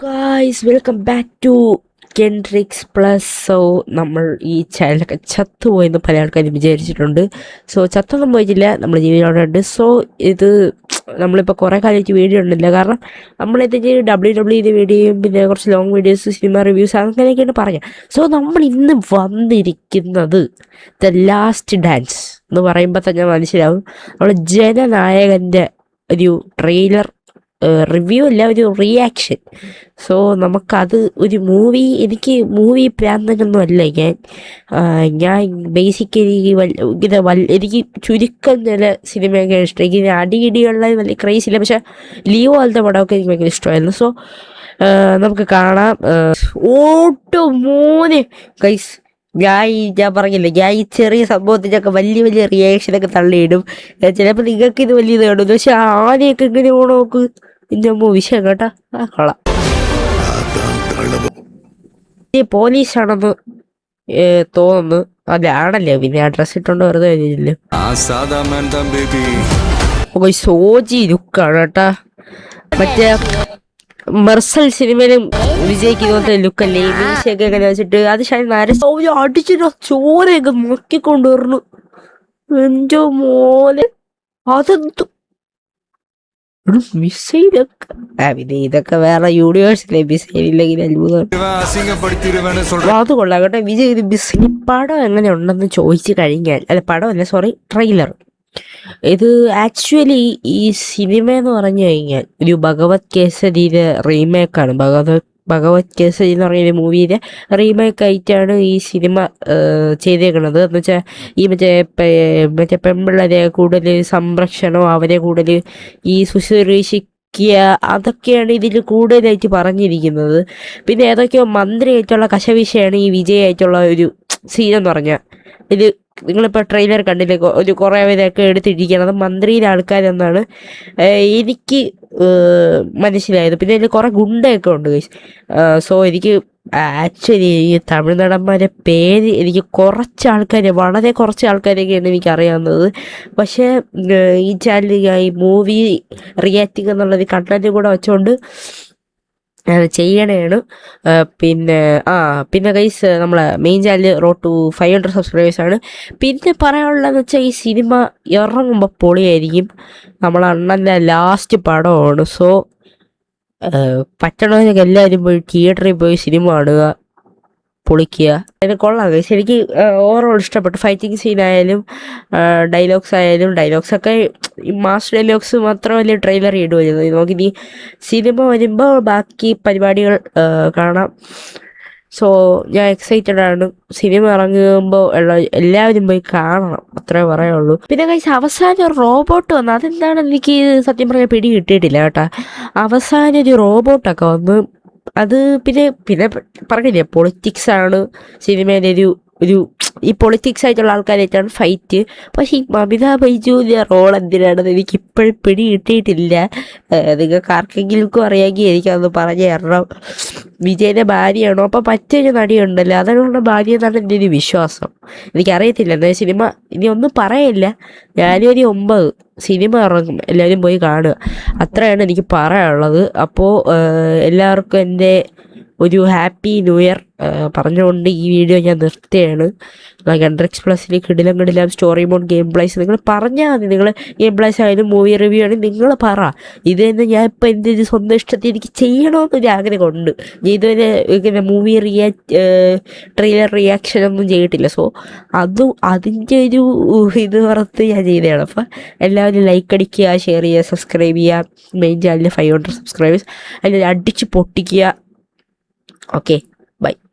Guys welcome back to Kentrix plus. So നമ്മൾ ഈ ചാനലൊക്കെ ചത്തുപോയെന്ന് പല ആൾക്കാരും വിചാരിച്ചിട്ടുണ്ട്. സോ ചത്തൊന്നും പോയിട്ടില്ല, നമ്മൾ ജീവിതോടെ ഉണ്ട്. സോ ഇത് നമ്മളിപ്പോൾ കുറേ കാലമായിട്ട് വീഡിയോ ഉണ്ടില്ല, കാരണം നമ്മളിതിന് WWE വീഡിയോയും പിന്നെ കുറച്ച് ലോങ് വീഡിയോസ്, സിനിമ റിവ്യൂസ് അങ്ങനെയൊക്കെയാണ് പറയാം. സോ നമ്മൾ ഇന്ന് വന്നിരിക്കുന്നത് ദ ലാസ്റ്റ് ഡാൻസ് എന്ന് പറയുമ്പോൾ തന്നെ മനസ്സിലാവും, നമ്മൾ ജനനായകൻ്റെ ഒരു ട്രെയിലർ റിവ്യൂ അല്ല, ഒരു റിയാക്ഷൻ. സോ നമുക്കത് ഒരു എനിക്ക് മൂവി പ്രാന്തനൊന്നും അല്ല ഞാൻ ബേസിക്കലി എനിക്ക് ചുരുക്കം ചില സിനിമയൊക്കെ ഇഷ്ടം. എനിക്ക് അടിയിടിയുള്ള വലിയ ക്രേസ് ഇല്ല, പക്ഷെ ലിയോ പോലത്തെ പടമൊക്കെ എനിക്ക് ഭയങ്കര ഇഷ്ടമായിരുന്നു. സോ നമുക്ക് കാണാം. ഓട്ടോ മോനെ ഗൈസ്, ഞാൻ പറഞ്ഞില്ലേ, ഞാൻ ഈ ചെറിയ സംഭവത്തിനൊക്കെ വലിയ വലിയ റിയാക്ഷനൊക്കെ തള്ളിയിടും. ചിലപ്പോൾ നിങ്ങൾക്ക് ഇത് വലിയ ഇത് കാണും, പക്ഷെ ആരെയൊക്കെ ഇങ്ങനെ നോക്ക് എൻ്റെ അമ്മ വിഷയം കേട്ടാ. കൊള്ളാം. ഈ പോലീസാണെന്ന് തോന്നുന്നു. അതാണല്ലേ, പിന്നെ ആ ഡ്രസ് ഇട്ടോണ്ട് വെറുതെ വരില്ലല്ലോ. സോജി ലുക്കാണ് കേട്ടാ. മറ്റേ മെർസൽ സിനിമയിലും വിജയ്ക്ക് ഇതുപോലത്തെ ലുക്കല്ലേ, മീശയൊക്കെ ഇങ്ങനെ വെച്ചിട്ട് അത് അടിച്ചിട്ട് ചോരയൊക്കെ നോക്കിക്കൊണ്ടുവരുന്നു. എന്റെ മോനെ, അതെന്തു മിസൈലൊക്കെ. പിന്നെ ഇതൊക്കെ വേറെ യൂണിവേഴ്സിലെ മിസൈലില്ലെങ്കിൽ അത്ഭുതം. അത് കൊള്ളാം കേട്ടോ. വിജയ് ഇത് മിസൈൽ പടം എങ്ങനെ ഉണ്ടെന്ന് ചോദിച്ചു കഴിഞ്ഞാൽ, പടമല്ല, സോറി, ട്രെയിലർ. ഇത് ആക്ച്വലി ഈ സിനിമ എന്ന് പറഞ്ഞു കഴിഞ്ഞാൽ ഒരു ഭഗവത് കേസരിയുടെ റീമേക്കാണ്. ഭഗവത് കേസരി എന്ന് പറയുന്ന മൂവിയുടെ റീമേക്ക് ആയിട്ടാണ് ഈ സിനിമ ചെയ്തേക്കുന്നത്. എന്ന് വെച്ചാൽ ഈ മറ്റേ പെൺപിള്ളേരെ കൂടുതൽ സംരക്ഷണവും അവരെ കൂടുതൽ ഈ ശുശ്രൂഷിക്കുക, അതൊക്കെയാണ് ഇതിൽ കൂടുതലായിട്ട് പറഞ്ഞിരിക്കുന്നത്. പിന്നെ ഏതൊക്കെയോ മന്ത്രിയായിട്ടുള്ള കശവിഷയാണ് ഈ വിജയായിട്ടുള്ള ഒരു സീനെന്ന് പറഞ്ഞാൽ. ഇത് നിങ്ങളിപ്പോൾ ട്രെയിലർ കണ്ടില്ലേ, ഒരു കുറേ പേരൊക്കെ എടുത്തിരിക്കുന്നത് മന്ത്രിയിലെ ആൾക്കാരെന്നാണ് എനിക്ക് മനസ്സിലായത്. പിന്നെ ഇതിൽ കുറേ ഗുണ്ടയൊക്കെ ഉണ്ട്. സോ എനിക്ക് ആക്ച്വലി ഈ തമിഴ് നടന്മാരെ പേര് എനിക്ക് വളരെ കുറച്ച് ആൾക്കാരൊക്കെയാണ് എനിക്കറിയാവുന്നത്. പക്ഷേ ഈ ചാനലിൽ ഈ മൂവി റിയാക്ടിങ് എന്നുള്ളത് കണ്ടന്റ് കൂടെ വെച്ചുകൊണ്ട് ചെയ്യണേണ്. പിന്നെ ഗൈസ്, നമ്മളെ മെയിൻ ചാനൽ റോഡ് ടു 500 സബ്സ്ക്രൈബേഴ്സാണ്. പിന്നെ പറയാനുള്ളതെന്ന് വെച്ചാൽ ഈ സിനിമ ഇറങ്ങുമ്പോൾ പൊളിയായിരിക്കും. നമ്മളെ അണ്ണൻ്റെ ലാസ്റ്റ് പടമാണ്. സോ പറ്റണമെന്നൊക്കെ എല്ലാവരും പോയി തിയേറ്ററിൽ പോയി സിനിമ കാണുക, പൊളിക്കുക. അതിന് കൊള്ളാം ഗൈസ്. എനിക്ക് ഓവറോൾ ഇഷ്ടപ്പെട്ടു. ഫൈറ്റിംഗ് സീനായാലും ഡയലോഗ്സൊക്കെ ഈ മാസ് ഡയലോഗ്സ് മാത്രമല്ല ട്രെയിലർ ഇടുമായിരുന്നു. നമുക്ക് ഇനി സിനിമ വരുമ്പോൾ ബാക്കി പരിപാടികൾ കാണാം. സോ ഞാൻ എക്സൈറ്റഡ് ആണ്. സിനിമ ഇറങ്ങുമ്പോൾ എല്ലാവരും പോയി കാണണം, അത്രേ പറയുള്ളൂ. പിന്നെ ഗൈസ്, അവസാനം ഒരു റോബോട്ട് വന്നു. അതെന്താണെന്ന് എനിക്ക് സത്യം പറഞ്ഞാൽ പിടി കിട്ടിയിട്ടില്ല കേട്ടോ. അവസാനം ഒരു റോബോട്ടൊക്കെ വന്ന്, അത് പിന്നെ പറഞ്ഞില്ലേ, പൊളിറ്റിക്സാണ് സിനിമയിലെ ഒരു ഈ പൊളിറ്റിക്സ് ആയിട്ടുള്ള ആൾക്കാരായിട്ടാണ് ഫൈറ്റ്. പക്ഷേ ഈ മമിത ബൈജുവിൻ്റെ റോൾ എന്തിനാണെന്ന് എനിക്ക് ഇപ്പോഴും പിടി കിട്ടിയിട്ടില്ല. നിങ്ങൾക്ക് ആർക്കെങ്കിലും അറിയാമെങ്കിൽ എനിക്കതൊന്ന് പറഞ്ഞു തരണം. വിജയൻ്റെ ഭാര്യയാണോ? അപ്പോൾ മറ്റൊരു നടിയുണ്ടല്ലോ, അതിനുള്ള ഭാര്യ എന്നാണ് എൻ്റെ ഒരു വിശ്വാസം. എനിക്കറിയത്തില്ല. എന്നാൽ സിനിമ ഇനി ഒന്നും പറയില്ല. ജനുവരി 9 സിനിമ ഇറങ്ങും, എല്ലാവരും പോയി കാണുക, അത്രയാണ് എനിക്ക് പറയാനുള്ളത്. അപ്പോൾ എല്ലാവർക്കും എൻ്റെ ഒരു ഹാപ്പി ന്യൂ ഇയർ പറഞ്ഞുകൊണ്ട് ഈ വീഡിയോ ഞാൻ നിർത്തുകയാണ്. കെൻട്രിക്സ് പ്ലസിൽ കിടിലം സ്റ്റോറി മോഡ് ഗെയിം പ്ലേസ് നിങ്ങൾ പറഞ്ഞാൽ മതി. നിങ്ങൾ ഗെയിം പ്ലേസ് ആയാലും മൂവി റിവ്യൂ ആണെങ്കിൽ നിങ്ങൾ പറ. ഇത് തന്നെ ഞാൻ ഇപ്പോൾ എൻ്റെ ഒരു സ്വന്തം ഇഷ്ടത്തിൽ എനിക്ക് ചെയ്യണമെന്നൊരു ആഗ്രഹമുണ്ട്. ഞാൻ ഇതുവരെ ഇങ്ങനെ മൂവി ട്രെയിലർ റിയാക്ഷനൊന്നും ചെയ്തിട്ടില്ല. സോ അതിൻ്റെ ഒരു ഇത് പുറത്ത് ഞാൻ ചെയ്തതാണ്. അപ്പോൾ എല്ലാവരും ലൈക്ക് അടിക്കുക, ഷെയർ ചെയ്യുക, സബ്സ്ക്രൈബ് ചെയ്യുക. മെയിൻ ചാനലിൽ 500 സബ്സ്ക്രൈബേഴ്സ്, അല്ലെങ്കിൽ അടിച്ച് പൊട്ടിക്കുക. Okay, by.